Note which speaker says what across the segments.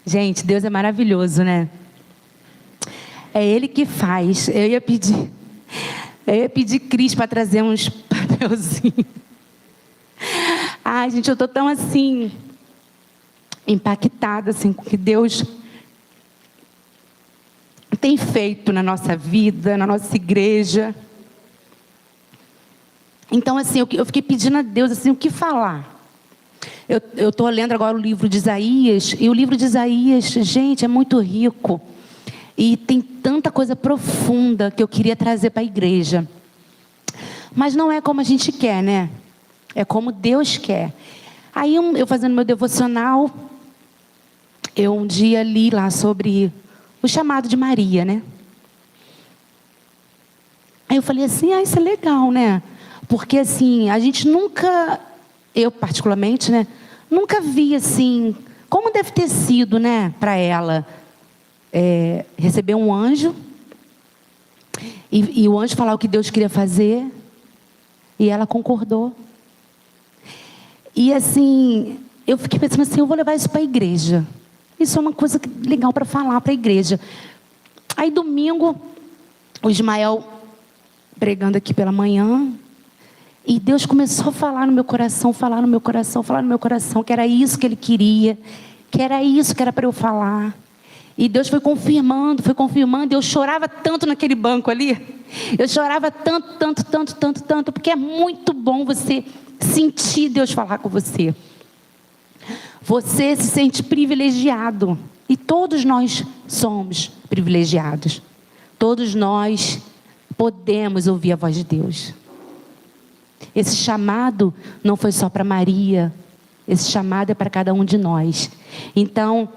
Speaker 1: Gente, Deus é maravilhoso, né? É Ele que faz. Eu ia pedir Cris para trazer uns papelzinhos. Ai, gente, eu estou tão assim, impactada assim, com o que Deus tem feito na nossa vida, na nossa igreja. Então, assim, eu fiquei pedindo a Deus assim, o que falar. Eu estou lendo agora o livro de Isaías, e o livro de Isaías, gente, é muito rico. E tem tanta coisa profunda que eu queria trazer para a igreja. Mas não é como a gente quer, né? É como Deus quer. Aí eu fazendo meu devocional, eu um dia li lá sobre o chamado de Maria, né? Aí eu falei assim, isso é legal, né? Porque assim, a gente nunca, eu particularmente, né? Nunca vi assim, como deve ter sido, né? Para ela, receber um anjo, e o anjo falar o que Deus queria fazer, e ela concordou. E assim, eu fiquei pensando assim, eu vou levar isso para a igreja. Isso é uma coisa legal para falar para a igreja. Aí domingo, o Ismael pregando aqui pela manhã, e Deus começou a falar no meu coração, que era isso que Ele queria, que era isso que era para eu falar. E Deus foi confirmando, e eu chorava tanto naquele banco ali. Eu chorava tanto, porque é muito bom você sentir Deus falar com você. Você se sente privilegiado. E todos nós somos privilegiados. Todos nós podemos ouvir a voz de Deus. Esse chamado não foi só para Maria. Esse chamado é para cada um de nós. Então,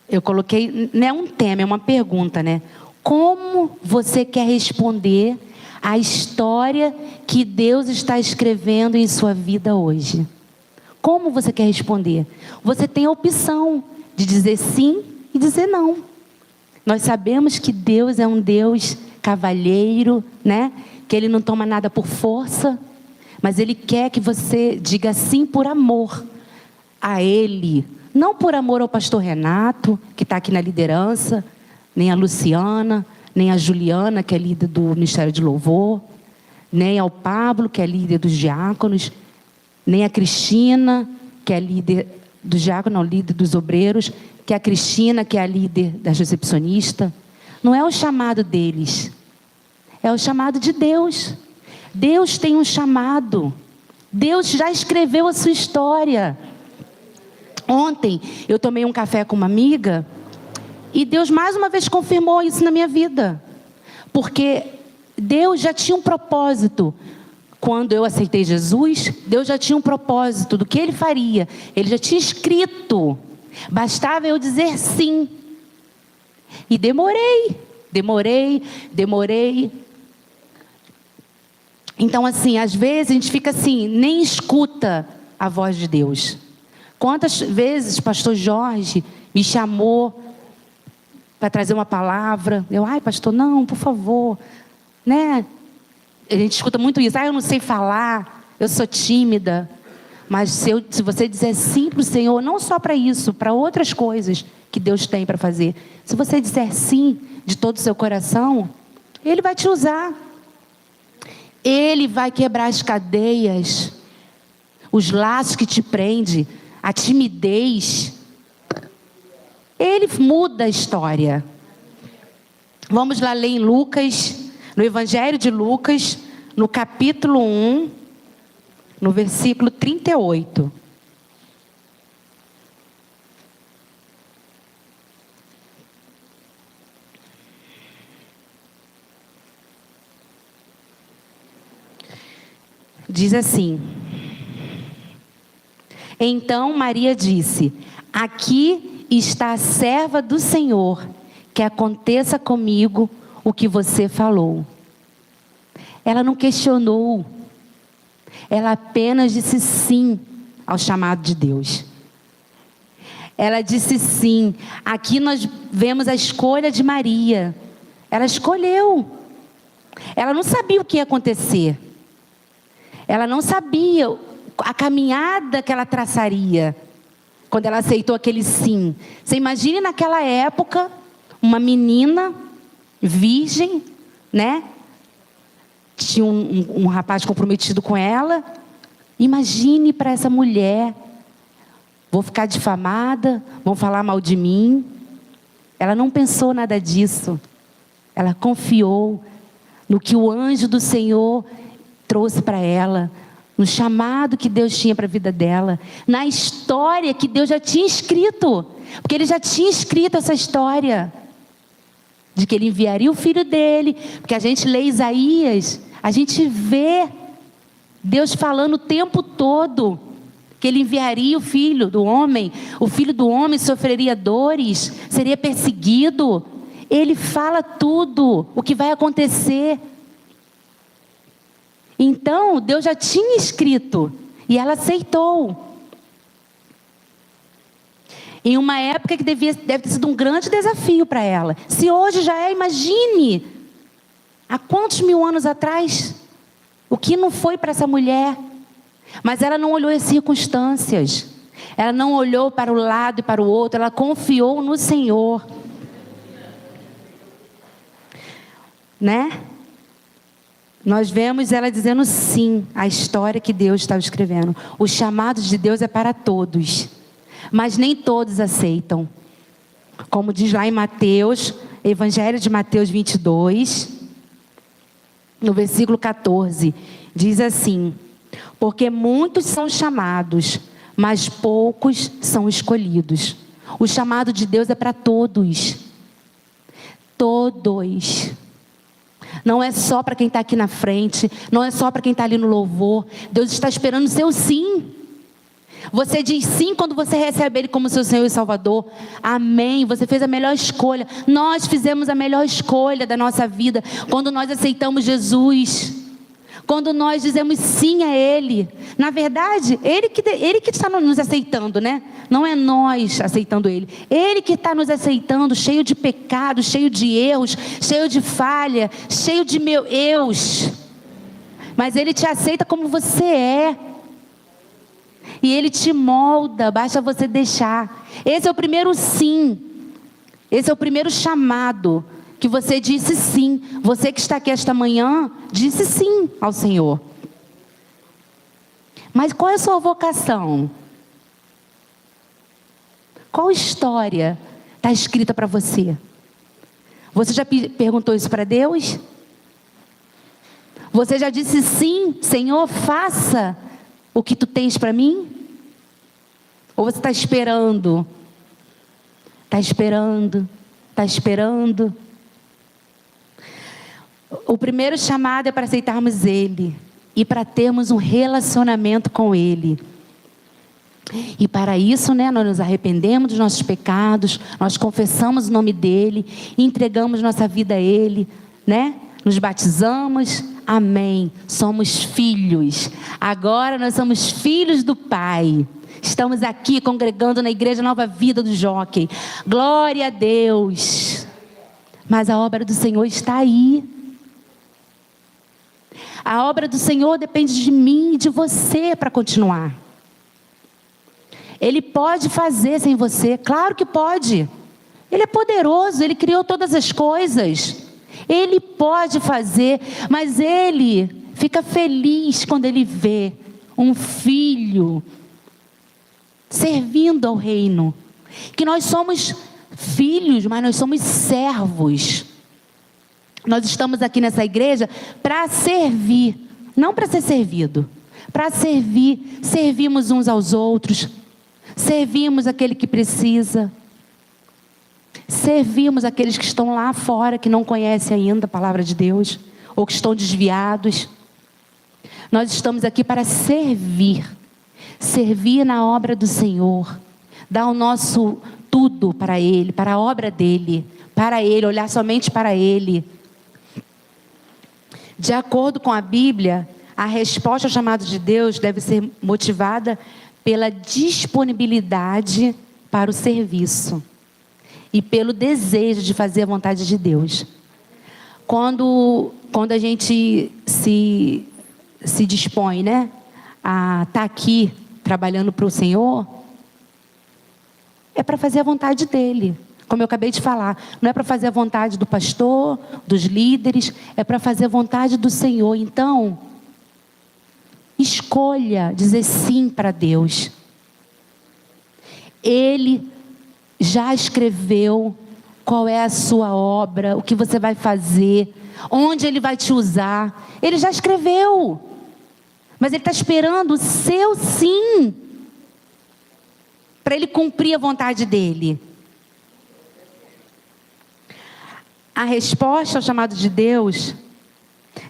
Speaker 1: eu coloquei, não é um tema, é uma pergunta, né? Como você quer responder a história que Deus está escrevendo em sua vida hoje? Como você quer responder? Você tem a opção de dizer sim e dizer não. Nós sabemos que Deus é um Deus cavalheiro, né? Que Ele não toma nada por força, mas Ele quer que você diga sim por amor a Ele. Não por amor ao pastor Renato, que está aqui na liderança, nem a Luciana, nem a Juliana, que é líder do Ministério de Louvor, nem ao Pablo, que é líder dos diáconos, nem a Cristina, que é líder dos diáconos, não, líder dos obreiros, que é a Cristina, que é a líder das recepcionistas. Não é o chamado deles, é o chamado de Deus. Deus tem um chamado. Deus já escreveu a sua história. Ontem eu tomei um café com uma amiga e Deus mais uma vez confirmou isso na minha vida. Porque Deus já tinha um propósito. Quando eu aceitei Jesus, Deus já tinha um propósito do que Ele faria. Ele já tinha escrito. Bastava eu dizer sim. E demorei. Então assim, às vezes a gente fica assim, nem escuta a voz de Deus. Quantas vezes o pastor Jorge me chamou para trazer uma palavra. Ai pastor, não, por favor. Né? A gente escuta muito isso. Eu não sei falar, eu sou tímida. Mas se você dizer sim para o Senhor, não só para isso, para outras coisas que Deus tem para fazer. Se você disser sim de todo o seu coração, Ele vai te usar. Ele vai quebrar as cadeias, os laços que te prendem, a timidez. Ele muda a história. Vamos lá ler em Lucas, no Evangelho de Lucas, no capítulo 1, no versículo 38. Diz assim: Então Maria disse: Aqui está a serva do Senhor, que aconteça comigo o que você falou. Ela não questionou, ela apenas disse sim ao chamado de Deus. Ela disse sim. Aqui nós vemos a escolha de Maria. Ela escolheu. Ela não sabia o que ia acontecer. Ela não sabia a caminhada que ela traçaria quando ela aceitou aquele sim. Você imagine naquela época, uma menina virgem, né? Tinha um rapaz comprometido com ela. Imagine para essa mulher: vou ficar difamada, vão falar mal de mim. Ela não pensou nada disso. Ela confiou no que o anjo do Senhor trouxe para ela, no chamado que Deus tinha para a vida dela, na história que Deus já tinha escrito, porque Ele já tinha escrito essa história, de que Ele enviaria o filho dele. Porque a gente lê Isaías, a gente vê Deus falando o tempo todo que Ele enviaria o filho do homem sofreria dores, seria perseguido. Ele fala tudo o que vai acontecer. Então Deus já tinha escrito e ela aceitou. Em uma época que deve ter sido um grande desafio para ela. Se hoje já é, imagine há quantos mil anos atrás, o que não foi para essa mulher. Mas ela não olhou as circunstâncias, ela não olhou para o lado e para o outro, ela confiou no Senhor, né? Nós vemos ela dizendo sim à história que Deus estava escrevendo. O chamado de Deus é para todos, mas nem todos aceitam. Como diz lá em Mateus, Evangelho de Mateus 22, no versículo 14, diz assim: porque muitos são chamados, mas poucos são escolhidos. O chamado de Deus é para todos. Todos. Não é só para quem está aqui na frente, não é só para quem está ali no louvor. Deus está esperando o seu sim. Você diz sim quando você recebe Ele como seu Senhor e Salvador. Amém, você fez a melhor escolha. Nós fizemos a melhor escolha da nossa vida quando nós aceitamos Jesus, quando nós dizemos sim a Ele. Na verdade, Ele que está nos aceitando, né? Não é nós aceitando Ele. Ele que está nos aceitando, cheio de pecados, cheio de erros, cheio de falha, cheio de meu eus. Mas Ele te aceita como você é. E Ele te molda, basta você deixar. Esse é o primeiro sim. Esse é o primeiro chamado. Que você disse sim. Você que está aqui esta manhã, disse sim ao Senhor. Mas qual é a sua vocação? Qual história está escrita para você? Você já perguntou isso para Deus? Você já disse sim, Senhor, faça o que tu tens para mim? Ou você está esperando? Está esperando, está esperando. O primeiro chamado é para aceitarmos Ele e para termos um relacionamento com Ele. E para isso, né, nós nos arrependemos dos nossos pecados, nós confessamos o nome dEle, entregamos nossa vida a Ele, né? Nos batizamos, amém. Somos filhos. Agora nós somos filhos do Pai. Estamos aqui congregando na Igreja Nova Vida do Jockey. Glória a Deus. Mas a obra do Senhor está aí. A obra do Senhor depende de mim e de você para continuar. Ele pode fazer sem você, claro que pode. Ele é poderoso, Ele criou todas as coisas. Ele pode fazer, mas Ele fica feliz quando Ele vê um filho servindo ao reino. Que nós somos filhos, mas nós somos servos. Nós estamos aqui nessa igreja para servir, não para ser servido. Para servir, servimos uns aos outros. Servimos aquele que precisa. Servimos aqueles que estão lá fora, que não conhecem ainda a palavra de Deus, ou que estão desviados. Nós estamos aqui para servir. Servir na obra do Senhor. Dar o nosso tudo para Ele, para a obra dEle. Para Ele, olhar somente para Ele. De acordo com a Bíblia, a resposta ao chamado de Deus deve ser motivada pela disponibilidade para o serviço e pelo desejo de fazer a vontade de Deus. Quando a gente se dispõe, né, a estar aqui trabalhando para o Senhor, é para fazer a vontade dEle. Como eu acabei de falar, não é para fazer a vontade do pastor, dos líderes, é para fazer a vontade do Senhor. Então, escolha dizer sim para Deus. Ele já escreveu qual é a sua obra, o que você vai fazer, onde Ele vai te usar. Ele já escreveu. Mas Ele está esperando o seu sim, para Ele cumprir a vontade dEle. A resposta ao chamado de Deus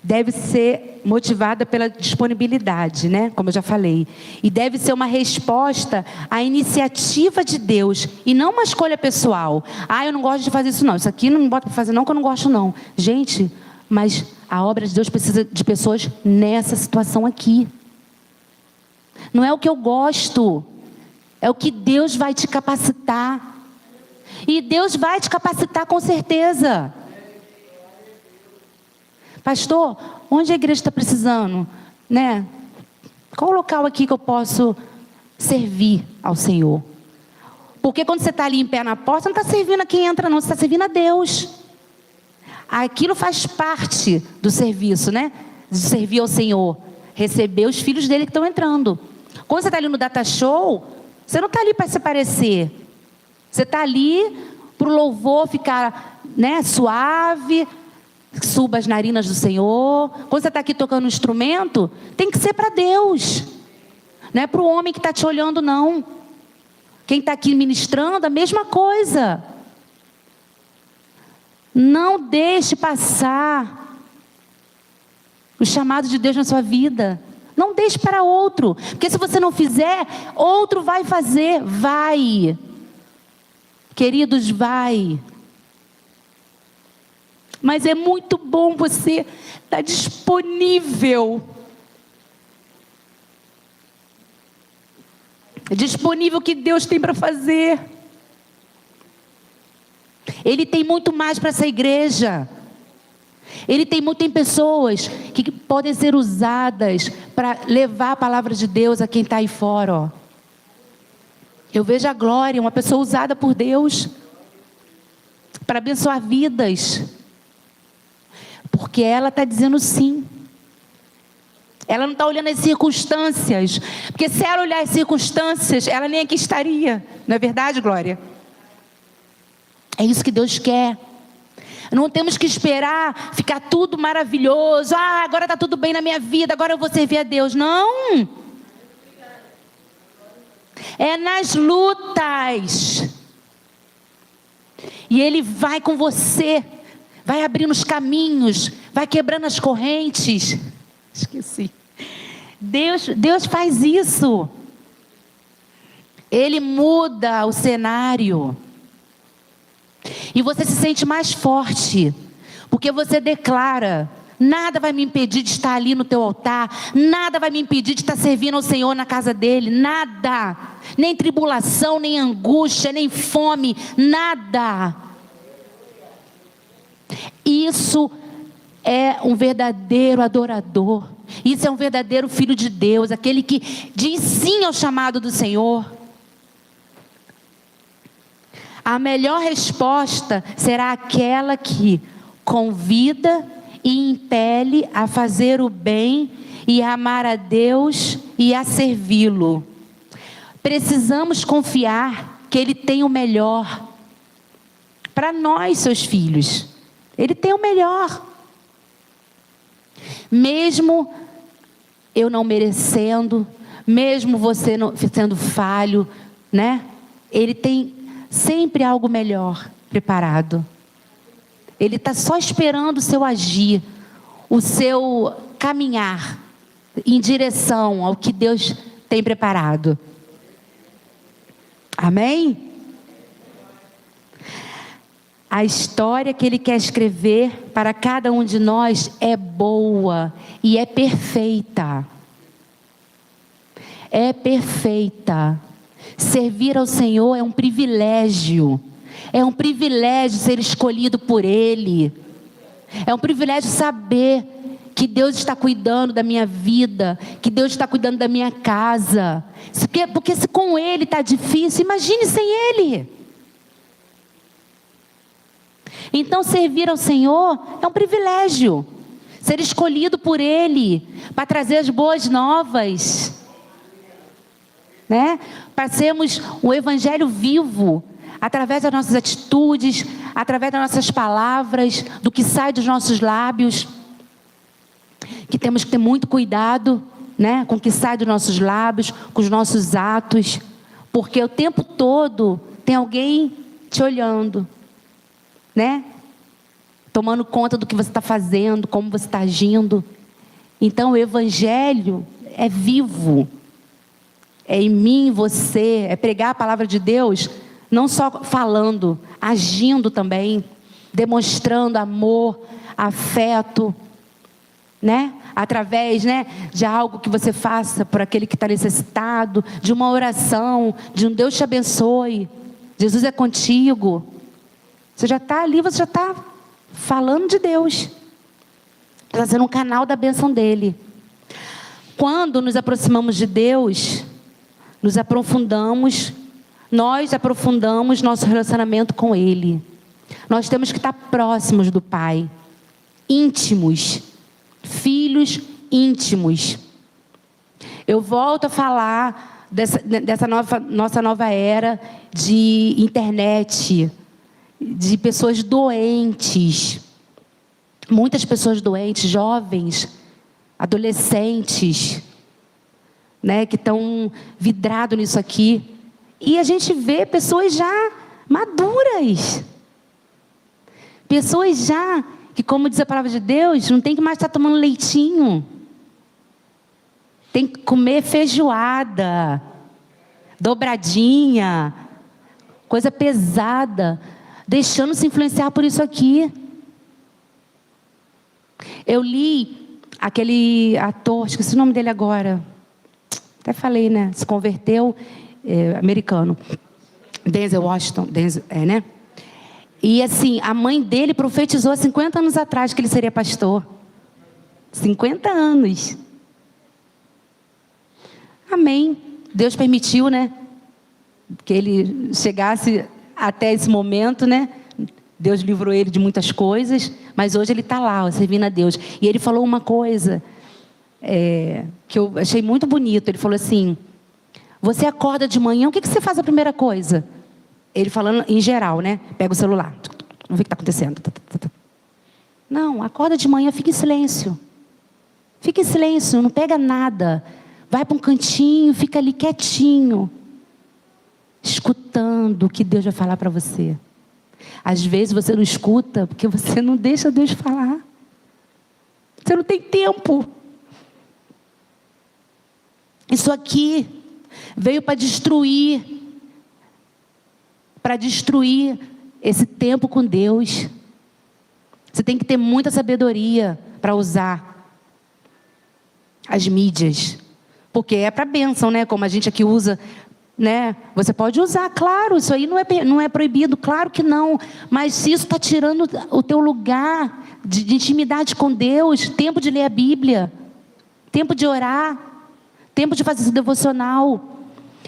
Speaker 1: deve ser motivada pela disponibilidade, né? Como eu já falei. E deve ser uma resposta à iniciativa de Deus, e não uma escolha pessoal. Eu não gosto de fazer isso não. Isso aqui não me bota para fazer não, que eu não gosto não. Gente, mas a obra de Deus precisa de pessoas nessa situação aqui. Não é o que eu gosto, é o que Deus vai te capacitar. E Deus vai te capacitar com certeza. Pastor, onde a igreja está precisando? Né? Qual o local aqui que eu posso servir ao Senhor? Porque quando você está ali em pé na porta, você não está servindo a quem entra não, você está servindo a Deus. Aquilo faz parte do serviço, né? De servir ao Senhor. Receber os filhos dele que estão entrando. Quando você está ali no data show, você não está ali para se parecer. Você está ali para o louvor ficar, né, suave, suba as narinas do Senhor. Quando você está aqui tocando um instrumento, tem que ser para Deus. Não é para o homem que está te olhando, não. Quem está aqui ministrando, a mesma coisa. Não deixe passar o chamado de Deus na sua vida. Não deixe para outro. Porque se você não fizer, outro vai fazer. Vai. Queridos, vai. Mas é muito bom você estar disponível. Disponível o que Deus tem para fazer. Ele tem muito mais para essa igreja. Tem pessoas que podem ser usadas para levar a palavra de Deus a quem está aí fora. Ó. Eu vejo a Glória, uma pessoa usada por Deus para abençoar vidas. Porque ela está dizendo sim. Ela não está olhando as circunstâncias. Porque se ela olhar as circunstâncias, ela nem aqui estaria. Não é verdade, Glória? É isso que Deus quer. Não temos que esperar ficar tudo maravilhoso. Agora está tudo bem na minha vida, agora eu vou servir a Deus. Não. É nas lutas. E Ele vai com você. Vai abrindo os caminhos. Vai quebrando as correntes. Esqueci. Deus faz isso. Ele muda o cenário. E você se sente mais forte. Porque você declara: nada vai me impedir de estar ali no teu altar. Nada vai me impedir de estar servindo ao Senhor na casa dele. Nada. Nem tribulação, nem angústia, nem fome. Nada. Isso é um verdadeiro adorador. Isso é um verdadeiro filho de Deus. Aquele que diz sim ao chamado do Senhor. A melhor resposta será aquela que convida e impele a fazer o bem e a amar a Deus e a servi-lo. Precisamos confiar que Ele tem o melhor para nós, seus filhos. Ele tem o melhor. Mesmo eu não merecendo, mesmo você não, sendo falho, né? Ele tem sempre algo melhor preparado. Ele está só esperando o seu agir, o seu caminhar em direção ao que Deus tem preparado. Amém? A história que Ele quer escrever para cada um de nós é boa e é perfeita. É perfeita. Servir ao Senhor é um privilégio. É um privilégio ser escolhido por Ele. É um privilégio saber que Deus está cuidando da minha vida, que Deus está cuidando da minha casa. Porque se com Ele está difícil, imagine sem Ele. Então servir ao Senhor é um privilégio. Ser escolhido por Ele para trazer as boas novas, né? Para sermos um evangelho vivo, através das nossas atitudes, através das nossas palavras, do que sai dos nossos lábios. Que temos que ter muito cuidado, né, com o que sai dos nossos lábios, com os nossos atos, porque o tempo todo tem alguém te olhando, né? Tomando conta do que você está fazendo, como você está agindo. Então o evangelho é vivo, é em mim, em você, é pregar a palavra de Deus, não só falando, agindo também, demonstrando amor, afeto, né? Através, né, de algo que você faça por aquele que está necessitado, de uma oração, de um Deus te abençoe, Jesus é contigo. Você já está ali, você já está falando de Deus, está sendo um canal da bênção dele. Quando nos aproximamos de Deus, nós aprofundamos nosso relacionamento com Ele. Nós temos que estar próximos do Pai, íntimos, filhos íntimos. Eu volto a falar dessa nossa nova era de internet, de pessoas doentes, muitas pessoas doentes, jovens, adolescentes, né, que estão vidrados nisso aqui. E a gente vê pessoas já maduras, pessoas já que, como diz a palavra de Deus, não tem que mais estar tomando leitinho, tem que comer feijoada, dobradinha, coisa pesada, deixando-se influenciar por isso aqui. Eu li aquele ator, esqueci o nome dele agora, até falei, né? Se converteu, americano, Denzel Washington, né? E assim, a mãe dele profetizou há 50 anos atrás que ele seria pastor. 50 anos. Amém. Deus permitiu, né, que ele chegasse até esse momento, né? Deus livrou ele de muitas coisas, mas hoje ele está lá, ó, servindo a Deus. E ele falou uma coisa que eu achei muito bonito. Ele falou assim: você acorda de manhã, o que você faz a primeira coisa? Ele falando em geral, né? Pega o celular, vamos ver o que está acontecendo. Não, acorda de manhã, fica em silêncio. Fica em silêncio, não pega nada. Vai para um cantinho, fica ali quietinho, escutando o que Deus vai falar para você. Às vezes você não escuta porque você não deixa Deus falar. Você não tem tempo. Isso aqui veio para destruir esse tempo com Deus. Você tem que ter muita sabedoria para usar as mídias, porque é para bênção, né? Como a gente aqui usa, né? Você pode usar, claro, isso aí não é proibido, claro que não. Mas se isso está tirando o teu lugar de intimidade com Deus, tempo de ler a Bíblia, tempo de orar, tempo de fazer esse devocional.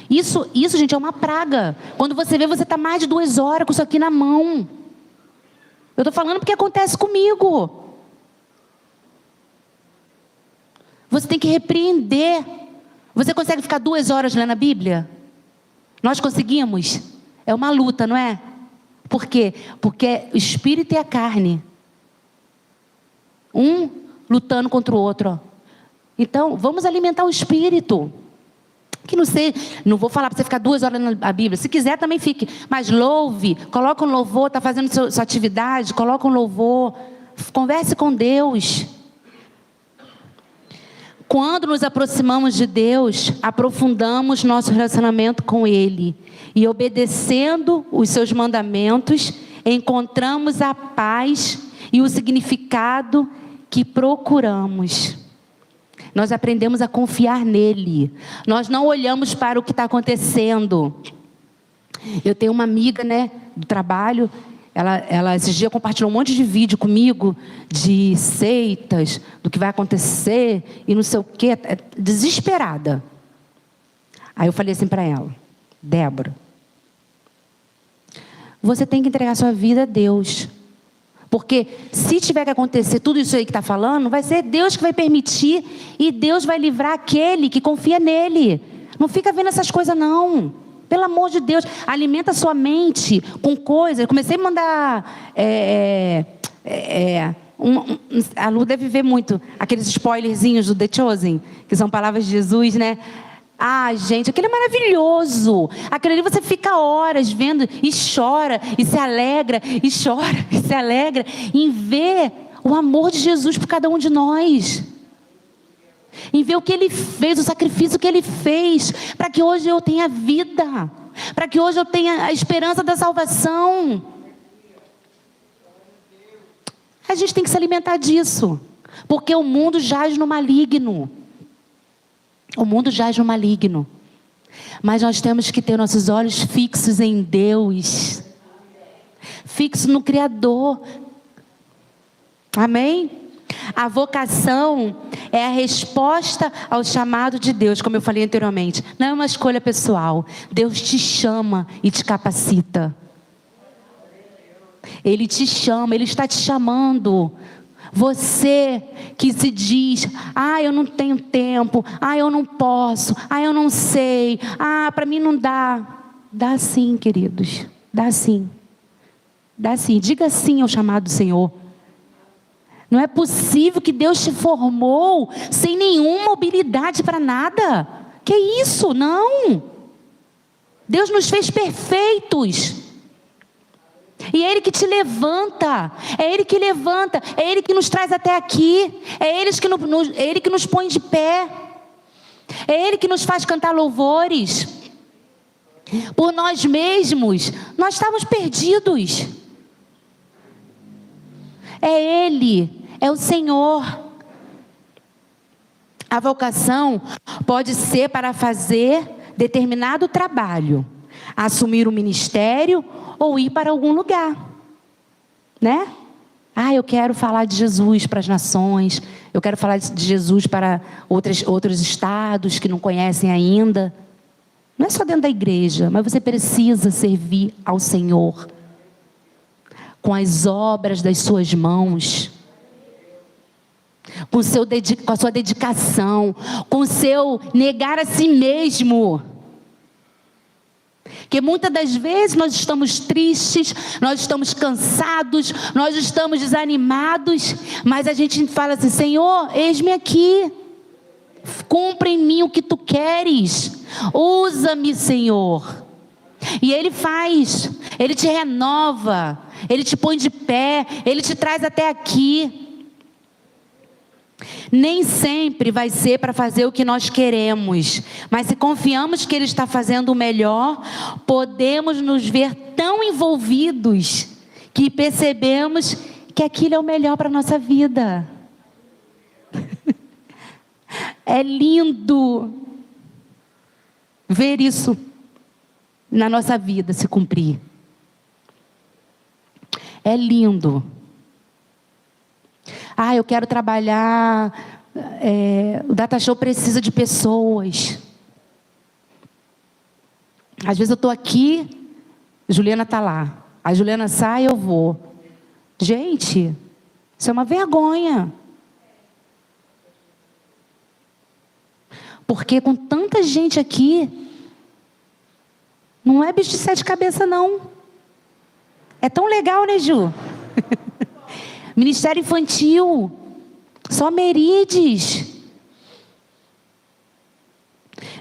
Speaker 1: Isso, gente, é uma praga. Quando você vê, você está mais de 2 horas com isso aqui na mão. Eu estou falando porque acontece comigo. Você tem que repreender. Você consegue ficar 2 horas lendo a Bíblia? Nós conseguimos? É uma luta, não é? Por quê? Porque é o espírito e a carne. Um lutando contra o outro. Ó. Então, vamos alimentar o espírito. Que não vou falar para você ficar 2 horas na Bíblia. Se quiser, também fique. Mas louve, coloca um louvor, está fazendo sua atividade, coloca um louvor. Converse com Deus. Quando nos aproximamos de Deus, aprofundamos nosso relacionamento com Ele. E obedecendo os seus mandamentos, encontramos a paz e o significado que procuramos. Nós aprendemos a confiar nele. Nós não olhamos para o que está acontecendo. Eu tenho uma amiga, né, do trabalho, Ela esses dias compartilhou um monte de vídeo comigo de seitas, do que vai acontecer e não sei o quê, desesperada. Aí eu falei assim para ela: Débora, você tem que entregar sua vida a Deus. Porque se tiver que acontecer tudo isso aí que está falando, vai ser Deus que vai permitir e Deus vai livrar aquele que confia nele. Não fica vendo essas coisas não. Pelo amor de Deus, alimenta sua mente com coisas. Eu comecei a mandar... a Lu deve ver muito aqueles spoilerzinhos do The Chosen, que são palavras de Jesus, né? Ah, gente, aquele é maravilhoso. Aquele ali você fica horas vendo e chora, e se alegra, e chora, e se alegra, em ver o amor de Jesus por cada um de nós. Em ver o que Ele fez, o sacrifício que Ele fez, para que hoje eu tenha vida, para que hoje eu tenha a esperança da salvação. A gente tem que se alimentar disso, porque o mundo jaz no maligno. O mundo jaz no maligno. Mas nós temos que ter nossos olhos fixos em Deus, fixos no Criador. Amém? A vocação é a resposta ao chamado de Deus, como eu falei anteriormente. Não é uma escolha pessoal. Deus te chama e te capacita. Ele te chama, Ele está te chamando. Você que se diz: ah, eu não tenho tempo, ah, eu não posso, ah, eu não sei, ah, para mim não dá. Dá sim, queridos, dá sim. Dá sim, diga sim ao chamado do Senhor. Não é possível que Deus te formou sem nenhuma habilidade para nada. Que isso? Não. Deus nos fez perfeitos. E é Ele que te levanta, é Ele que levanta, é Ele que nos traz até aqui, é Ele que nos põe de pé, é Ele que nos faz cantar louvores. Por nós mesmos, nós estávamos perdidos. É Ele, é o Senhor. A vocação pode ser para fazer determinado trabalho, assumir um ministério ou ir para algum lugar, né? Ah, eu quero falar de Jesus para as nações, eu quero falar de Jesus para outros estados que não conhecem ainda. Não é só dentro da igreja, mas você precisa servir ao Senhor com as obras das suas mãos, com a sua dedicação, com o seu negar a si mesmo. Porque muitas das vezes nós estamos tristes, nós estamos cansados, nós estamos desanimados, mas a gente fala assim: Senhor, eis-me aqui, cumpre em mim o que Tu queres, usa-me, Senhor. E Ele faz, Ele te renova, Ele te põe de pé, Ele te traz até aqui. Nem sempre vai ser para fazer o que nós queremos, mas se confiamos que Ele está fazendo o melhor, podemos nos ver tão envolvidos que percebemos que aquilo é o melhor para a nossa vida. É lindo ver isso na nossa vida se cumprir. É lindo. Ah, eu quero trabalhar, o Data Show precisa de pessoas. Às vezes eu estou aqui, Juliana está lá. A Juliana sai, eu vou. Gente, isso é uma vergonha. Porque com tanta gente aqui, não é bicho de sete cabeças não. É tão legal, né, Ju? Ministério infantil, só Merides.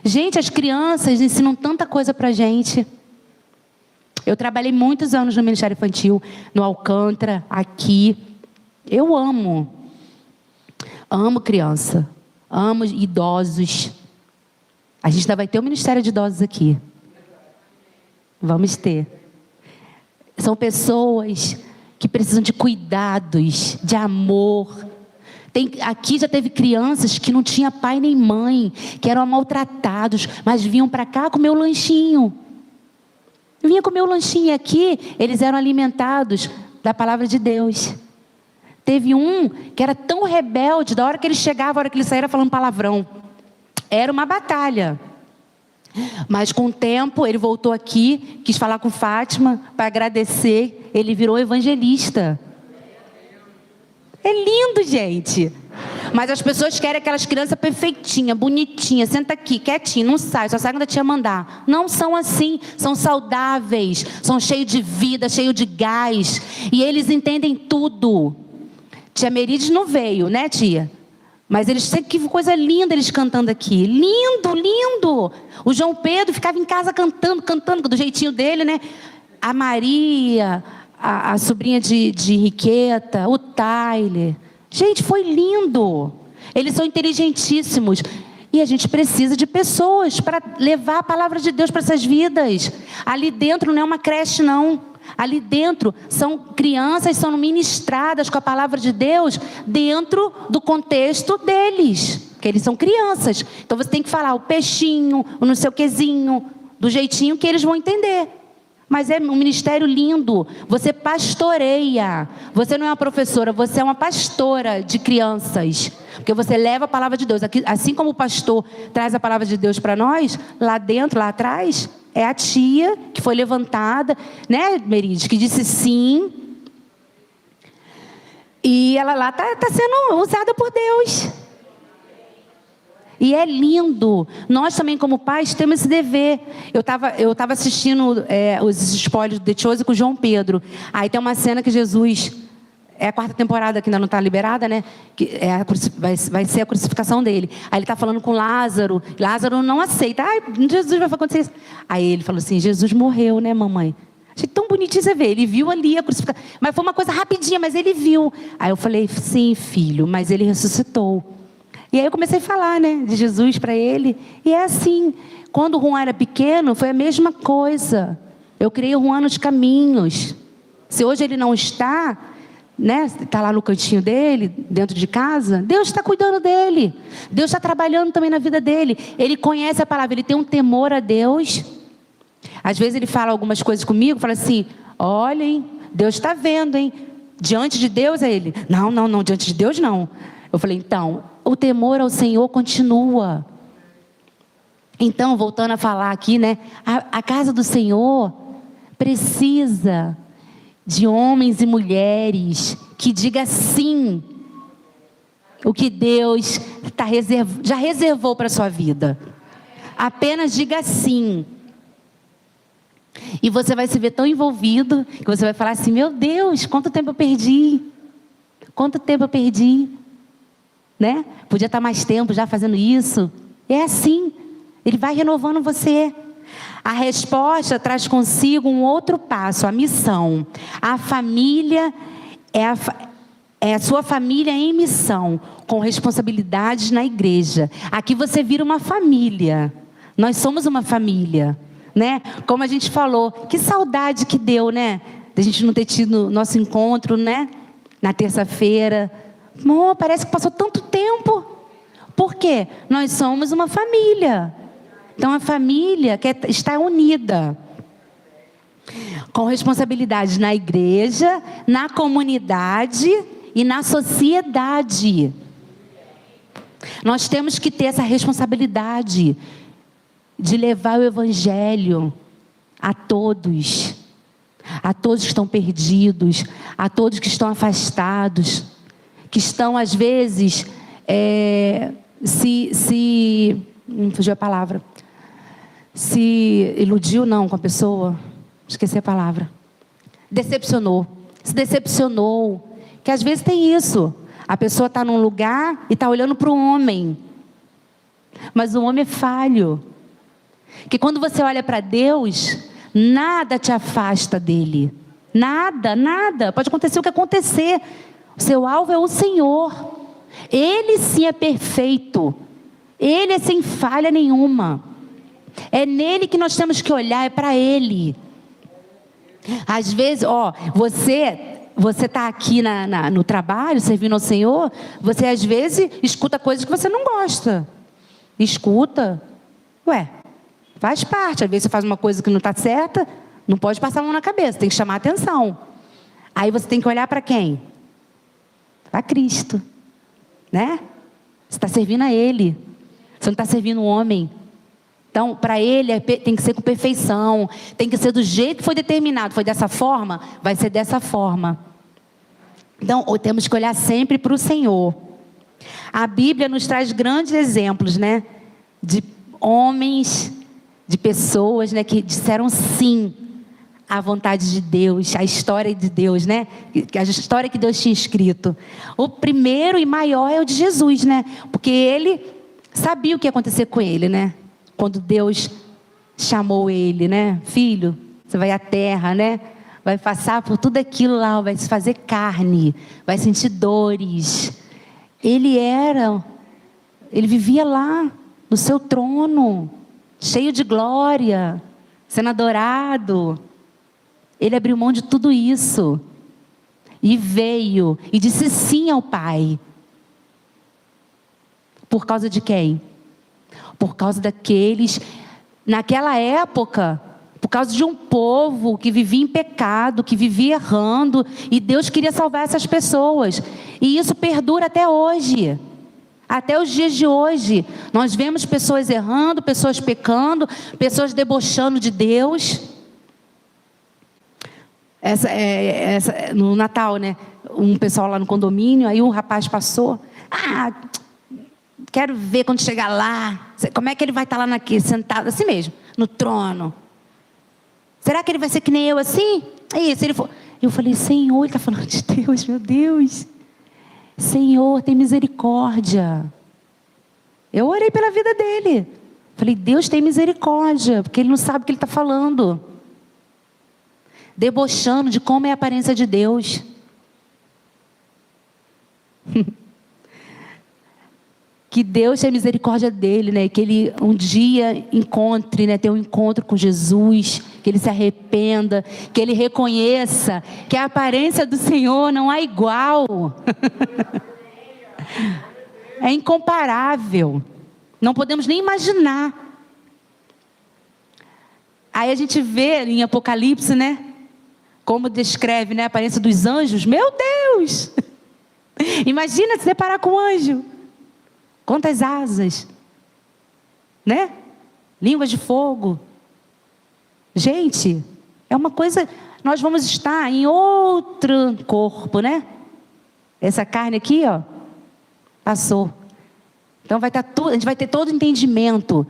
Speaker 1: Gente, as crianças ensinam tanta coisa pra gente. Eu trabalhei muitos anos no Ministério Infantil, no Alcântara, aqui. Eu amo criança, amo idosos. A gente ainda vai ter um Ministério de Idosos aqui. Vamos ter. São pessoas que precisam de cuidados, de amor. Aqui já teve crianças que não tinham pai nem mãe, que eram maltratados, mas vinham para cá comer o lanchinho. Vinha comer o lanchinho aqui, eles eram alimentados da palavra de Deus. Teve um que era tão rebelde, da hora que ele chegava, a hora que ele saía, era falando palavrão. Era uma batalha. Mas com o tempo, ele voltou aqui, quis falar com Fátima, para agradecer, ele virou evangelista. É lindo, gente. Mas as pessoas querem aquelas crianças perfeitinhas, bonitinhas, senta aqui, quietinho, não sai, só sai quando a tia mandar. Não são assim, são saudáveis, são cheios de vida, cheios de gás, e eles entendem tudo. Tia Merides não veio, né, tia? Mas eles sempre, que coisa linda eles cantando aqui. Lindo, lindo. O João Pedro ficava em casa cantando, do jeitinho dele, né? A Maria, a sobrinha de Henriqueta, o Tyler. Gente, foi lindo. Eles são inteligentíssimos. E a gente precisa de pessoas para levar a palavra de Deus para essas vidas. Ali dentro não é uma creche, não. Ali dentro são crianças, são ministradas com a palavra de Deus dentro do contexto deles, porque eles são crianças. Então você tem que falar o peixinho, o não sei o quezinho, do jeitinho que eles vão entender. Mas é um ministério lindo. Você pastoreia. Você não é uma professora, você é uma pastora de crianças. Porque você leva a palavra de Deus. Assim como o pastor traz a palavra de Deus para nós, lá dentro, lá atrás, é a tia que foi levantada, né, Merides, que disse sim. E ela lá está sendo usada por Deus. E é lindo. Nós também, como pais, temos esse dever. Eu tava assistindo os spoilers do The Chosen com o João Pedro. Aí tem uma cena que Jesus... É a 4ª temporada que ainda não está liberada, né? Que vai ser a crucificação dele. Aí ele está falando com Lázaro. Lázaro não aceita. Ai, Jesus vai acontecer isso. Aí ele falou assim, Jesus morreu, né, mamãe? Achei tão bonitinho você ver. Ele viu ali a crucificação. Mas foi uma coisa rapidinha, mas ele viu. Aí eu falei, sim, filho, mas ele ressuscitou. E aí eu comecei a falar, né, de Jesus para ele. E é assim, quando o Juan era pequeno, foi a mesma coisa. Eu criei o Juan nos caminhos. Se hoje ele não está, né, está lá no cantinho dele, dentro de casa, Deus está cuidando dele. Deus está trabalhando também na vida dele. Ele conhece a palavra, ele tem um temor a Deus. Às vezes ele fala algumas coisas comigo, fala assim, olha, hein, Deus está vendo, hein. Diante de Deus é ele. Não, diante de Deus não. Eu falei, então, o temor ao Senhor continua. Então, voltando a falar aqui, né, a casa do Senhor precisa de homens e mulheres que digam sim o que Deus já reservou para a sua vida. Apenas diga sim. E você vai se ver tão envolvido que você vai falar assim, meu Deus, quanto tempo eu perdi. Quanto tempo eu perdi. Né? Podia estar mais tempo já fazendo isso. É assim. Ele vai renovando você. A resposta traz consigo um outro passo, a missão. A família é a sua família em missão, com responsabilidades na igreja. Aqui você vira uma família. Nós somos uma família, né? Como a gente falou, que saudade que deu, né? Da gente não ter tido nosso encontro, né? Na terça-feira. Parece que passou tanto tempo. Por quê? Nós somos uma família. Então a família está unida. Com responsabilidade na igreja, na comunidade e na sociedade. Nós temos que ter essa responsabilidade de levar o evangelho a todos que estão perdidos, a todos que estão afastados, que estão às vezes não fugiu a palavra, se iludiu não com a pessoa, esqueci a palavra, se decepcionou, que às vezes tem isso, a pessoa está num lugar e está olhando para o homem, mas o homem é falho, que quando você olha para Deus, nada te afasta dele, nada, pode acontecer o que acontecer, o seu alvo é o Senhor, Ele sim é perfeito, Ele é sem falha nenhuma, é nele que nós temos que olhar, é para Ele. Às vezes, você está aqui no trabalho, servindo ao Senhor, você às vezes escuta coisas que você não gosta, faz parte, às vezes você faz uma coisa que não está certa, Não pode passar a mão na cabeça, tem que chamar a atenção. Aí você tem que olhar para quem? Para Cristo, né? Você está servindo a Ele. Você não está servindo o homem. Então, para Ele tem que ser com perfeição. Tem que ser do jeito que foi determinado. Foi dessa forma? Vai ser dessa forma. Então, temos que olhar sempre para o Senhor. A Bíblia nos traz grandes exemplos, né? De homens, de pessoas, né? Que disseram sim à vontade de Deus, à história de Deus, né? A história que Deus tinha escrito. O primeiro e maior é o de Jesus, né? Porque ele sabia o que ia acontecer com ele, né? Quando Deus chamou ele, né? Filho, você vai à terra, né? Vai passar por tudo aquilo lá, vai se fazer carne, vai sentir dores. Ele vivia lá, no seu trono, cheio de glória, sendo adorado. Ele abriu mão de tudo isso e veio e disse sim ao Pai. Por causa de quem? Por causa daqueles, naquela época, por causa de um povo que vivia em pecado, que vivia errando, e Deus queria salvar essas pessoas. E isso perdura até hoje. Até os dias de hoje. Nós vemos pessoas errando, pessoas pecando, pessoas debochando de Deus. No Natal, né? Um pessoal lá no condomínio, aí um rapaz passou. Quero ver quando chegar lá. Como é que ele vai estar lá sentado assim mesmo, no trono? Será que ele vai ser que nem eu assim? Isso, ele for. Eu falei, Senhor, ele está falando de Deus, meu Deus. Senhor, tem misericórdia. Eu orei pela vida dele. Falei, Deus tem misericórdia, porque ele não sabe o que ele está falando. Debochando de como é a aparência de Deus. Que Deus tenha misericórdia dele, né? Que ele um dia encontre, né? Tenha um encontro com Jesus, que ele se arrependa, que ele reconheça que a aparência do Senhor não há igual. É incomparável. Não podemos nem imaginar. Aí a gente vê em Apocalipse, né? Como descreve, né, a aparência dos anjos. Meu Deus! Imagina se deparar com um anjo. Quantas asas, né? Línguas de fogo. Gente, é uma coisa... Nós vamos estar em outro corpo, né? Essa carne aqui, ó, passou. Então vai estar tudo, a gente vai ter todo o entendimento.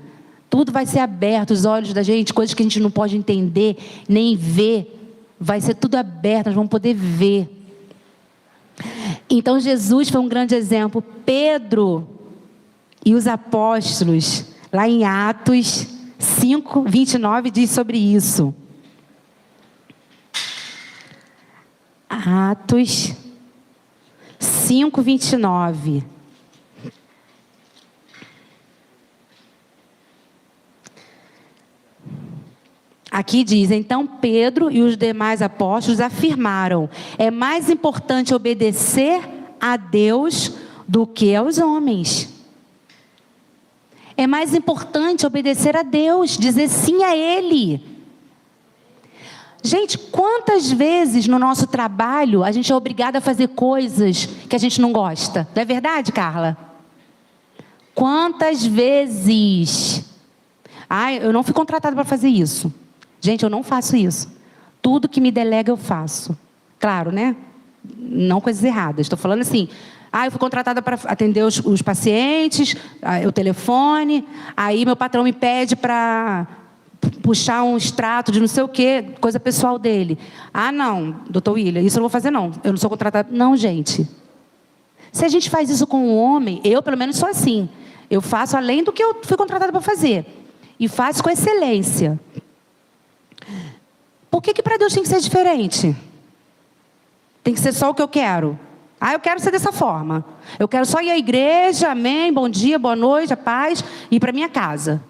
Speaker 1: Tudo vai ser aberto, os olhos da gente, coisas que a gente não pode entender, nem ver. Vai ser tudo aberto, nós vamos poder ver. Então Jesus foi um grande exemplo. Pedro e os apóstolos, lá em Atos 5, 29, diz sobre isso. Atos 5, 29. Aqui diz, então Pedro e os demais apóstolos afirmaram, é mais importante obedecer a Deus do que aos homens. É mais importante obedecer a Deus, dizer sim a Ele. Gente, quantas vezes no nosso trabalho a gente é obrigado a fazer coisas que a gente não gosta? Não é verdade, Carla? Quantas vezes? Eu não fui contratada para fazer isso. Gente, eu não faço isso. Tudo que me delega eu faço. Claro, né? Não coisas erradas. Estou falando assim... eu fui contratada para atender os pacientes, o telefone, aí meu patrão me pede para puxar um extrato de não sei o quê, coisa pessoal dele. Não, doutor William, isso eu não vou fazer não, eu não sou contratada. Não, gente. Se a gente faz isso com um homem, eu pelo menos sou assim, eu faço além do que eu fui contratada para fazer, e faço com excelência. Por que para Deus tem que ser diferente? Tem que ser só o que eu quero? Eu quero ser dessa forma. Eu quero só ir à igreja, amém, bom dia, boa noite, a paz, e ir para minha casa.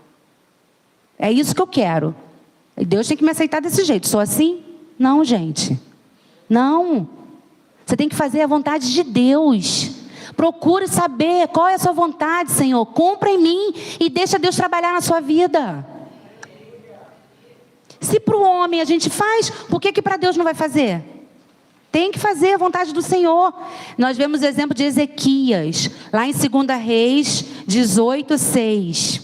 Speaker 1: É isso que eu quero. E Deus tem que me aceitar desse jeito. Sou assim? Não, gente. Não. Você tem que fazer a vontade de Deus. Procure saber qual é a sua vontade, Senhor. Cumpra em mim e deixa Deus trabalhar na sua vida. Se para o homem homem a gente faz, por que para Deus não vai fazer? Tem que fazer a vontade do Senhor. Nós vemos o exemplo de Ezequias, lá em 2 Reis 18:6.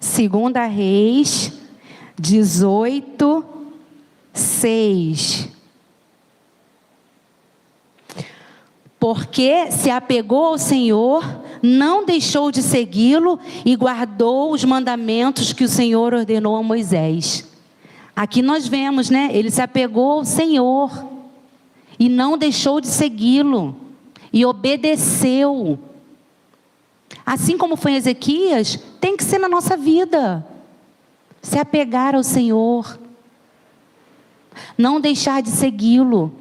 Speaker 1: 2 Reis 18:6. Porque se apegou ao Senhor, não deixou de segui-lo e guardou os mandamentos que o Senhor ordenou a Moisés. Aqui nós vemos, né? Ele se apegou ao Senhor e não deixou de segui-lo e obedeceu. Assim como foi em Ezequias, tem que ser na nossa vida. Se apegar ao Senhor, não deixar de segui-lo.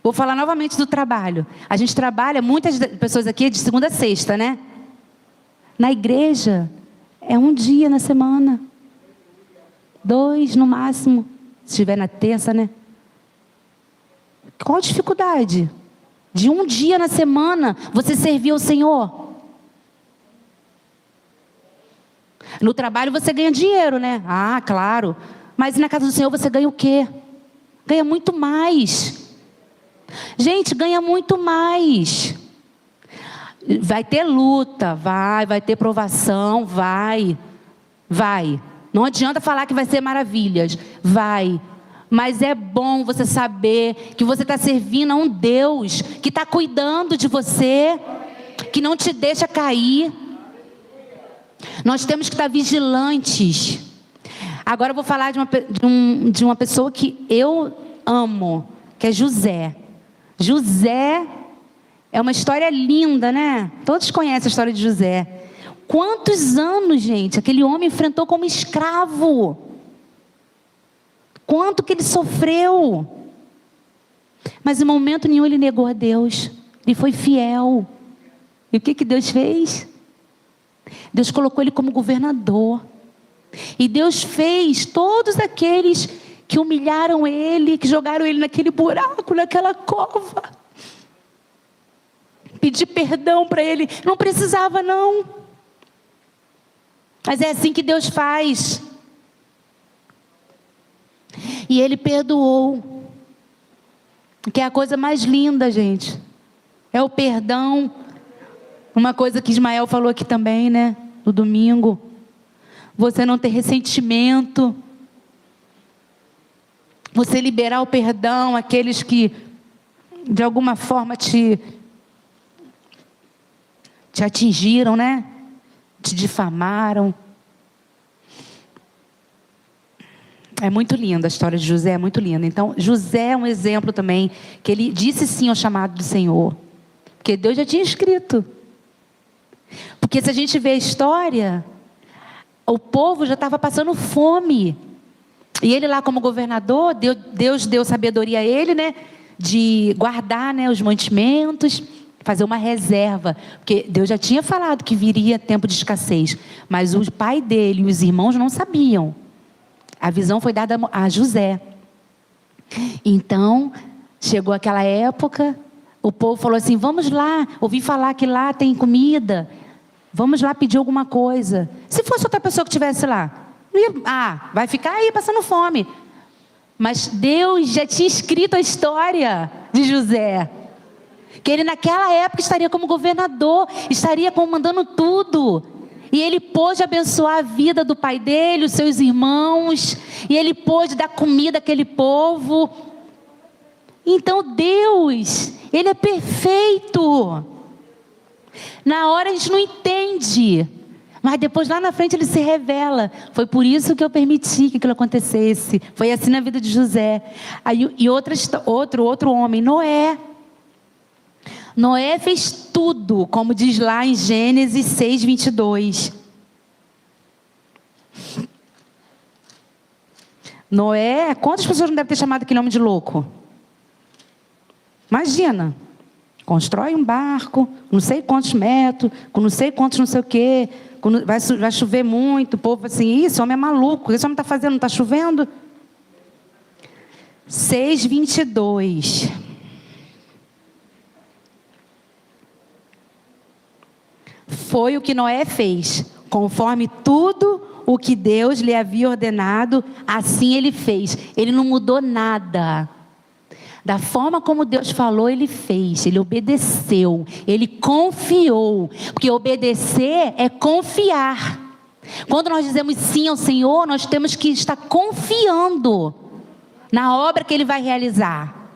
Speaker 1: Vou falar novamente do trabalho. A gente trabalha, muitas pessoas aqui, de segunda a sexta, né? Na igreja, é um dia na semana. 2 no máximo. Se estiver na terça, né? Qual a dificuldade? De um dia na semana, você servir ao Senhor. No trabalho você ganha dinheiro, né? Ah, claro. Mas na casa do Senhor você ganha o quê? Ganha muito mais. Gente, ganha muito mais. Vai ter luta, vai ter provação, vai. Não adianta falar que vai ser maravilhas, vai. Mas é bom você saber que você está servindo a um Deus que está cuidando de você, que não te deixa cair. Nós temos que estar vigilantes. Agora eu vou falar de uma pessoa que eu amo, que é José. José é uma história linda, né? Todos conhecem a história de José. Quantos anos, gente, aquele homem enfrentou como escravo? Quanto que ele sofreu? Mas em momento nenhum ele negou a Deus. Ele foi fiel. E o que Deus fez? Deus colocou ele como governador. E Deus fez todos aqueles que humilharam ele, que jogaram ele naquele buraco, naquela cova, pedir perdão para ele. Não precisava, não. Mas é assim que Deus faz. E ele perdoou. Que é a coisa mais linda, gente. É o perdão. Uma coisa que Ismael falou aqui também, né? No domingo. Você não ter ressentimento. Você liberar o perdão àqueles que de alguma forma te atingiram, né? Te difamaram. É muito linda a história de José, é muito linda. Então, José é um exemplo também, que ele disse sim ao chamado do Senhor. Porque Deus já tinha escrito. Porque se a gente vê a história, o povo já estava passando fome. E ele lá como governador, Deus deu sabedoria a ele, né? De guardar, né, os mantimentos, fazer uma reserva. Porque Deus já tinha falado que viria tempo de escassez. Mas o pai dele e os irmãos não sabiam. A visão foi dada a José. Então, chegou aquela época, o povo falou assim, vamos lá, ouvi falar que lá tem comida. Vamos lá pedir alguma coisa. Se fosse outra pessoa que estivesse lá, vai ficar aí passando fome. Mas Deus já tinha escrito a história de José. Que ele naquela época estaria como governador, estaria comandando tudo. E ele pôde abençoar a vida do pai dele, os seus irmãos. E ele pôde dar comida àquele povo. Então Deus, Ele é perfeito. Na hora a gente não entende. Mas depois lá na frente Ele se revela. Foi por isso que eu permiti que aquilo acontecesse. Foi assim na vida de José. E outro homem, Noé. Noé fez tudo, como diz lá em Gênesis 6:22. Noé, quantas pessoas não devem ter chamado aquele homem de louco? Imagina, constrói um barco, não sei quantos metros, com não sei quantos não sei o quê, vai chover muito, o povo assim, esse homem é maluco, o que esse homem está fazendo, não está chovendo? 6:22. Foi o que Noé fez, conforme tudo o que Deus lhe havia ordenado, assim ele fez. Ele não mudou nada. Da forma como Deus falou, ele fez. Ele obedeceu. Ele confiou. Porque obedecer é confiar. Quando nós dizemos sim ao Senhor, nós temos que estar confiando na obra que Ele vai realizar.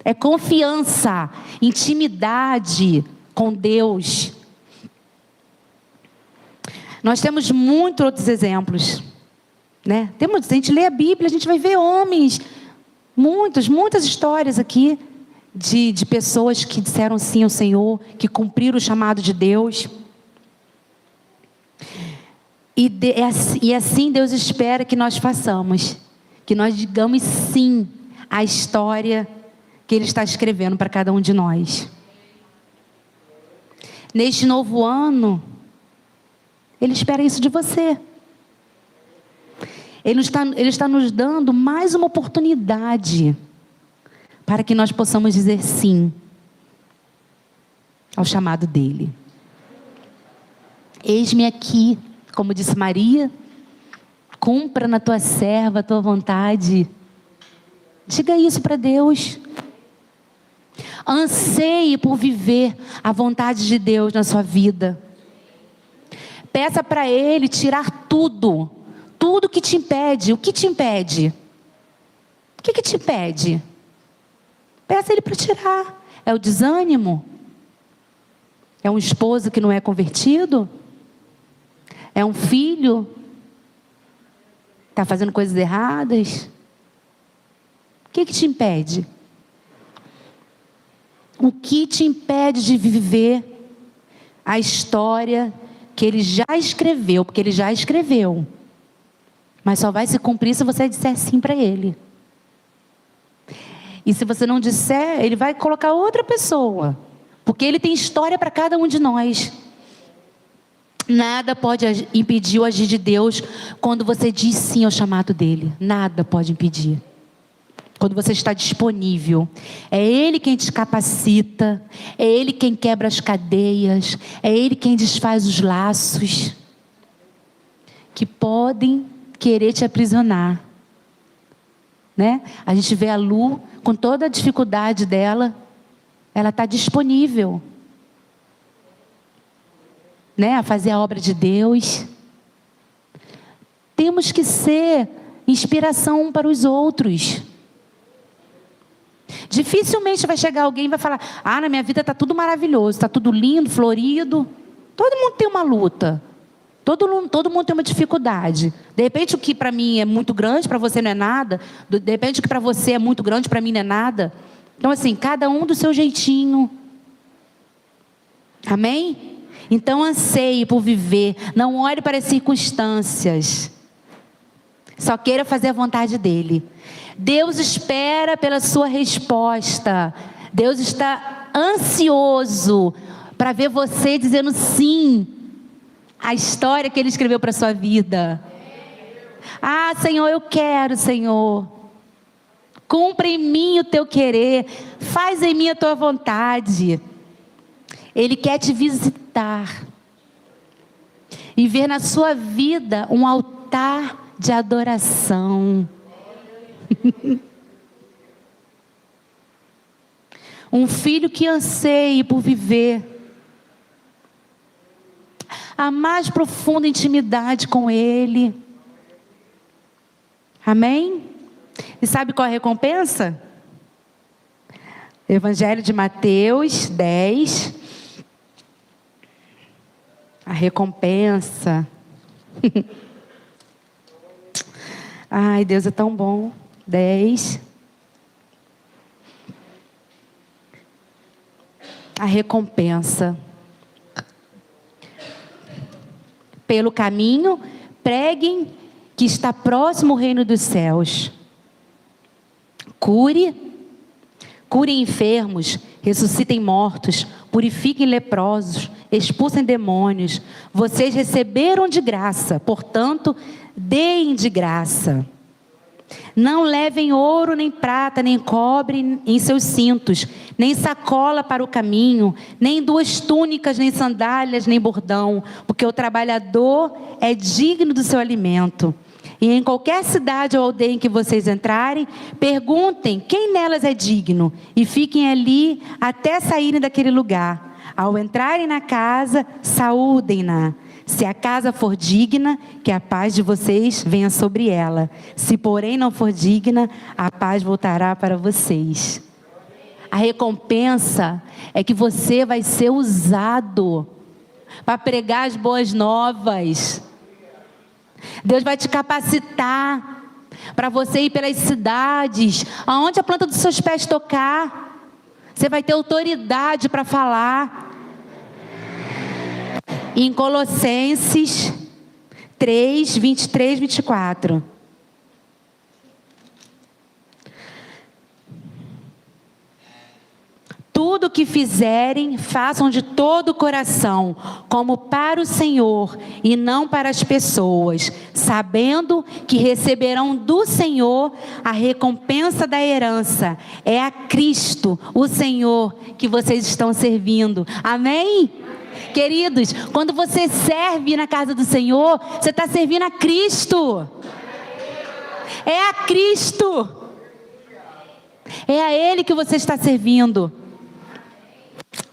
Speaker 1: É confiança, intimidade com Deus. Nós temos muitos outros exemplos, né? A gente lê a Bíblia, a gente vai ver homens, muitas histórias aqui de pessoas que disseram sim ao Senhor, que cumpriram o chamado de Deus. E assim Deus espera que nós façamos, que nós digamos sim à história que Ele está escrevendo para cada um de nós. Neste novo ano, Ele espera isso de você. Ele está nos dando mais uma oportunidade para que nós possamos dizer sim ao chamado dEle. Eis-me aqui, como disse Maria, cumpra na tua serva a tua vontade. Diga isso para Deus. Anseie por viver a vontade de Deus na sua vida. Peça para Ele tirar tudo que te impede. O que te impede? O que te impede? Peça a Ele para tirar. É o desânimo? É um esposo que não é convertido? É um filho que está fazendo coisas erradas? O que te impede? O que te impede de viver a história que Ele já escreveu? Porque Ele já escreveu. Mas só vai se cumprir se você disser sim para Ele. E se você não disser, Ele vai colocar outra pessoa. Porque Ele tem história para cada um de nós. Nada pode impedir o agir de Deus quando você diz sim ao chamado dEle. Nada pode impedir. Quando você está disponível. É Ele quem te capacita. É Ele quem quebra as cadeias. É Ele quem desfaz os laços que podem querer te aprisionar, né? A gente vê a Lu, com toda a dificuldade dela, ela está disponível, né? A fazer a obra de Deus. Temos que ser inspiração um para os outros. Dificilmente vai chegar alguém e vai falar: ah, na minha vida está tudo maravilhoso, está tudo lindo, florido. Todo mundo tem uma luta. Todo mundo tem uma dificuldade. De repente o que para mim é muito grande, para você não é nada. De repente o que para você é muito grande, para mim não é nada. Então assim, cada um do seu jeitinho. Amém? Então anseie por viver. Não olhe para as circunstâncias. Só queira fazer a vontade dEle. Deus espera pela sua resposta. Deus está ansioso para ver você dizendo sim a história que Ele escreveu para a sua vida. Ah, Senhor, eu quero, Senhor. Cumpra em mim o teu querer. Faz em mim a tua vontade. Ele quer te visitar. E ver na sua vida um altar de adoração. Um filho que anseie por viver a mais profunda intimidade com Ele. Amém? E sabe qual é a recompensa? Evangelho de Mateus 10. A recompensa. Ai, Deus é tão bom. 10. A recompensa. Pelo caminho, preguem que está próximo o reino dos céus. Curem enfermos, ressuscitem mortos, purifiquem leprosos, expulsem demônios. Vocês receberam de graça, portanto, deem de graça. Não levem ouro, nem prata, nem cobre em seus cintos, nem sacola para o caminho, nem 2 túnicas, nem sandálias, nem bordão, porque o trabalhador é digno do seu alimento. E em qualquer cidade ou aldeia em que vocês entrarem, perguntem quem nelas é digno, e fiquem ali até saírem daquele lugar. Ao entrarem na casa, saúdem-na. Se a casa for digna, que a paz de vocês venha sobre ela. Se porém não for digna, a paz voltará para vocês. A recompensa é que você vai ser usado para pregar as boas novas. Deus vai te capacitar para você ir pelas cidades, aonde a planta dos seus pés tocar. Você vai ter autoridade para falar. Em Colossenses 3, 23, 24. Tudo o que fizerem, façam de todo o coração, como para o Senhor e não para as pessoas, sabendo que receberão do Senhor a recompensa da herança. É a Cristo, o Senhor, que vocês estão servindo. Amém? Queridos, quando você serve na casa do Senhor, você está servindo a Cristo. É a Cristo. É a Ele que você está servindo.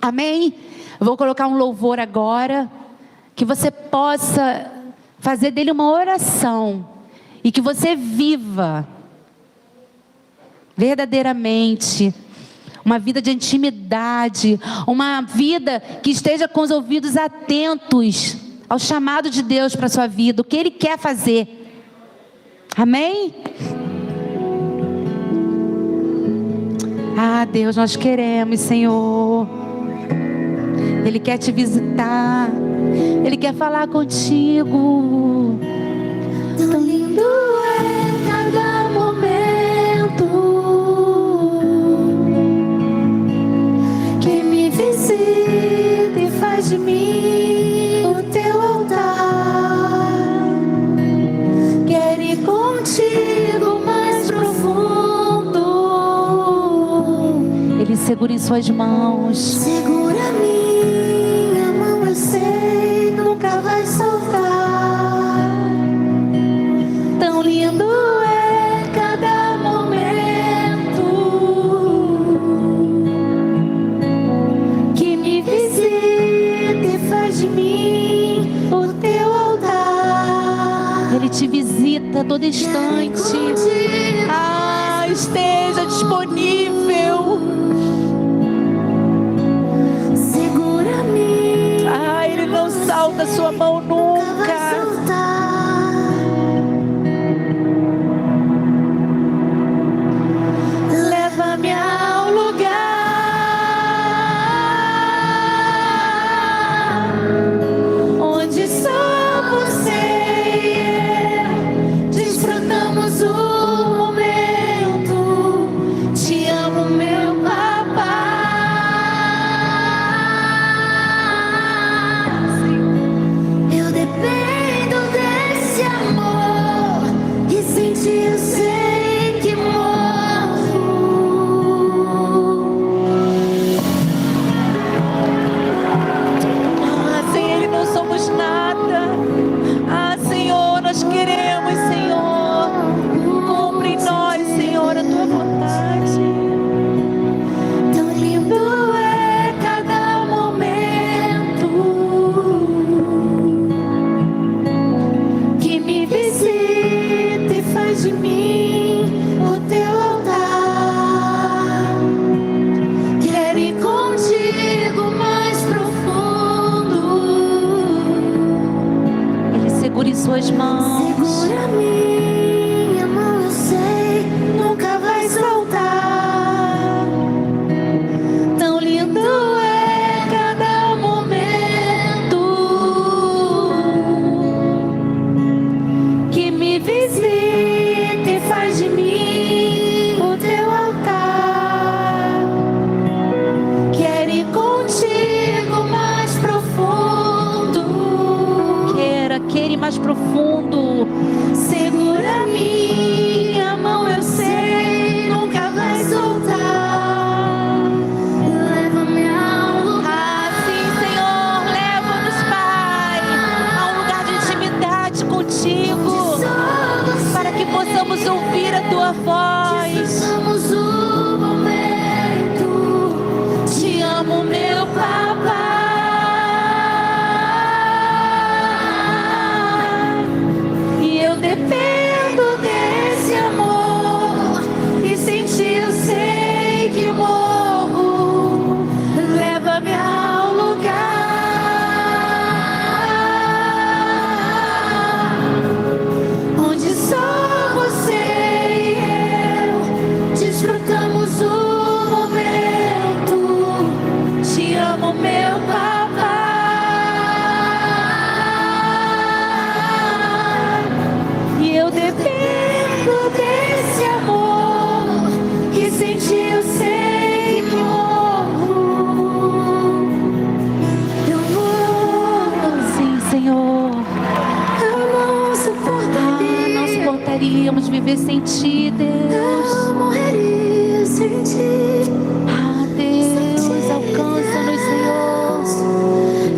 Speaker 1: Amém? Eu vou colocar um louvor agora, que você possa fazer dele uma oração, e que você viva verdadeiramente uma vida de intimidade, uma vida que esteja com os ouvidos atentos ao chamado de Deus para a sua vida, o que Ele quer fazer. Amém? Ah, Deus, nós queremos, Senhor. Ele quer te visitar, Ele quer falar contigo.
Speaker 2: Tão lindo é cada momento que me visita e faz de mim o teu altar. Quero ir contigo mais profundo.
Speaker 1: Ele segura em suas mãos.
Speaker 2: Segura minha mão, eu sei, nunca vai soltar. Tão lindo é cada momento que me visita e faz de mim o teu altar.
Speaker 1: Ele te visita a todo instante. Ah, esteja disponível.
Speaker 2: Segura-me.
Speaker 1: Ah, Ele não salta a sua mão nunca.
Speaker 2: Leva-me ao lugar onde só você e eu desfrutamos o momento. Te amo, meu papai. Eu dependo desse amor e sem ti eu sei que morro.
Speaker 1: Ah, sem Ele não somos nada. Ah, Senhor, nós queremos, Senhor. Cumpre em nós, Senhor, a tua vontade.
Speaker 2: Tão lindo é cada momento que me visita e faz de mim o teu altar. Quero ir contigo mais profundo.
Speaker 1: Ele segura em suas mãos.
Speaker 2: Segura minha mão, eu sei, nunca vai soltar. Tão lindo é cada momento que me visita e faz de mim o teu altar. Quero ir contigo mais profundo.
Speaker 1: Queira ir mais profundo. queremos ouvir a tua voz.
Speaker 2: Desfrutamos o momento.
Speaker 1: Te amo, meu papai. E eu dependo desse amor. E sem ti eu sei que morro. Leva-me ao lugar onde só você e eu desfrutamos o momento. Te amo, meu papai. E eu dependo desse amor. Que sem ti eu sei que morro.
Speaker 2: Eu vou,
Speaker 1: Sim, Senhor.
Speaker 2: eu não
Speaker 1: Não
Speaker 2: suportaria.
Speaker 1: suportaríamos viver sem ti, Deus.
Speaker 2: Eu morreria sem ti.
Speaker 1: Deus, alcança-nos, Senhor.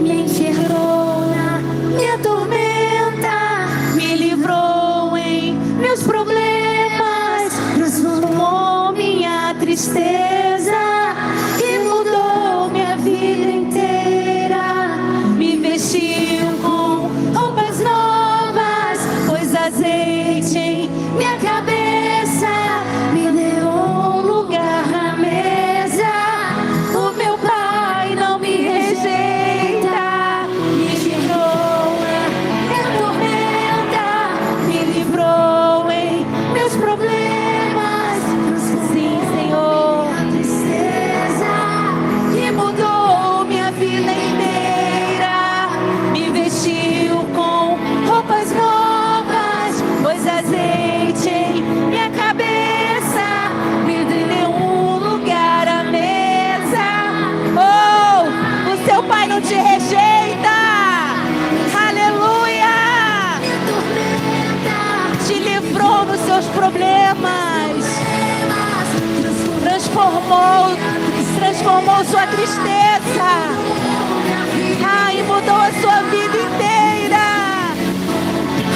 Speaker 2: Me encerrona, me atormenta,
Speaker 1: Me livrou em meus problemas, transformou minha tristeza e mudou minha vida inteira. Me vestiu com roupas novas, pôs azeite em minha cabeça, me deu um lugar na mesa. O meu pai não me rejeita, me livrou, me atormenta, me livrou em meus problemas. Sim, Senhor,
Speaker 2: tristeza.
Speaker 1: que mudou minha vida inteira. Me vestiu com roupas novas, pôs azeite em minha cabeça, me deu um lugar à mesa. Oh, o seu pai não te rejeita. Aleluia! Te livrou dos seus problemas, transformou sua tristeza, e mudou a sua vida inteira.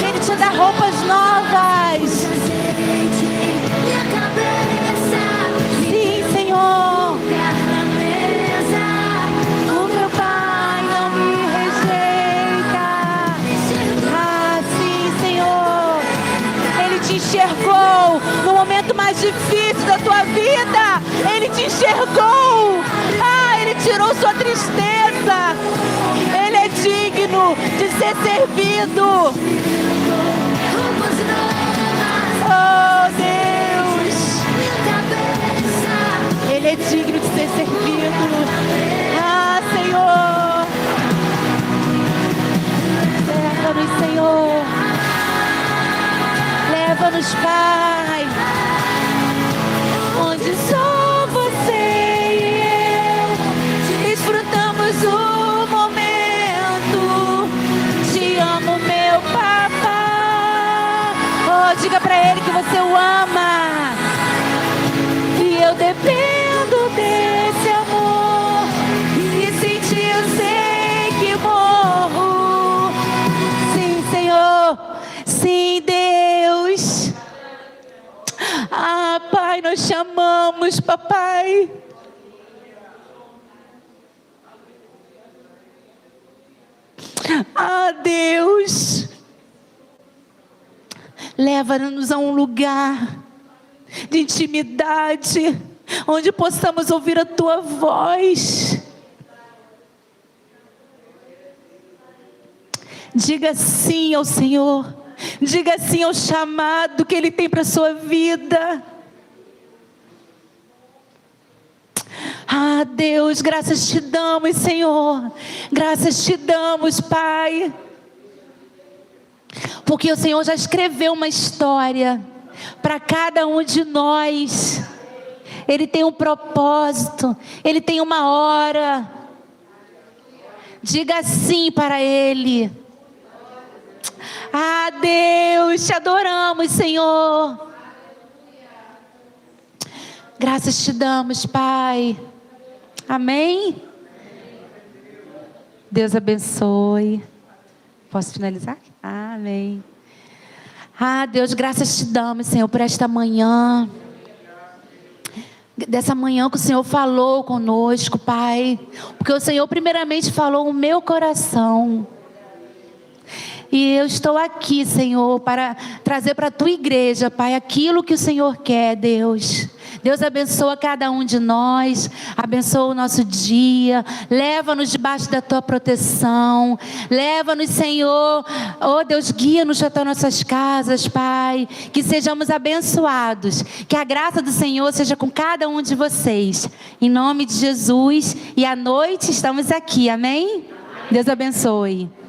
Speaker 1: Ele te dá roupas novas.
Speaker 2: Minha cabeça,
Speaker 1: Sim, Senhor.
Speaker 2: lugar na mesa.
Speaker 1: O meu pai não me rejeita. Sim, Senhor. Ele te enxergou no momento mais difícil da tua vida. Ele te enxergou. Ele tirou sua tristeza. Ele é digno de ser servido.
Speaker 2: Roupas novas,
Speaker 1: Oh, Deus.
Speaker 2: minha cabeça.
Speaker 1: Ele é digno de ser servido. Senhor. Leva-nos, Senhor. Leva-nos, Pai. Onde só você e eu desfrutamos o momento. Te amo, meu papai. Oh, diga pra ele que você o ama. E eu dependo desse amor. E sem ti eu sei que morro. Sim, Senhor. Sim, Deus. Pai, nós te amamos, papai. Deus. Leva-nos a um lugar de intimidade, onde possamos ouvir a tua voz. Diga sim ao Senhor. Diga sim ao chamado que Ele tem para a sua vida. Deus, graças te damos, Senhor. Graças te damos, Pai. Porque o Senhor já escreveu uma história para cada um de nós. Ele tem um propósito. Ele tem uma hora. Diga sim para Ele. Deus, te adoramos, Senhor. Graças te damos, Pai. Amém? Deus abençoe. Posso finalizar? Amém. Ah, Deus, graças te damos, Senhor, por esta manhã. Dessa manhã que o Senhor falou conosco, Pai. Porque o Senhor primeiramente falou o meu coração. E eu estou aqui, Senhor, para trazer para a tua igreja, Pai, aquilo que o Senhor quer, Deus. Deus abençoa cada um de nós, abençoa o nosso dia, leva-nos debaixo da tua proteção, leva-nos, Senhor, oh Deus, guia-nos até nossas casas, Pai, que sejamos abençoados, que a graça do Senhor seja com cada um de vocês, em nome de Jesus, e à noite estamos aqui, amém? Deus abençoe.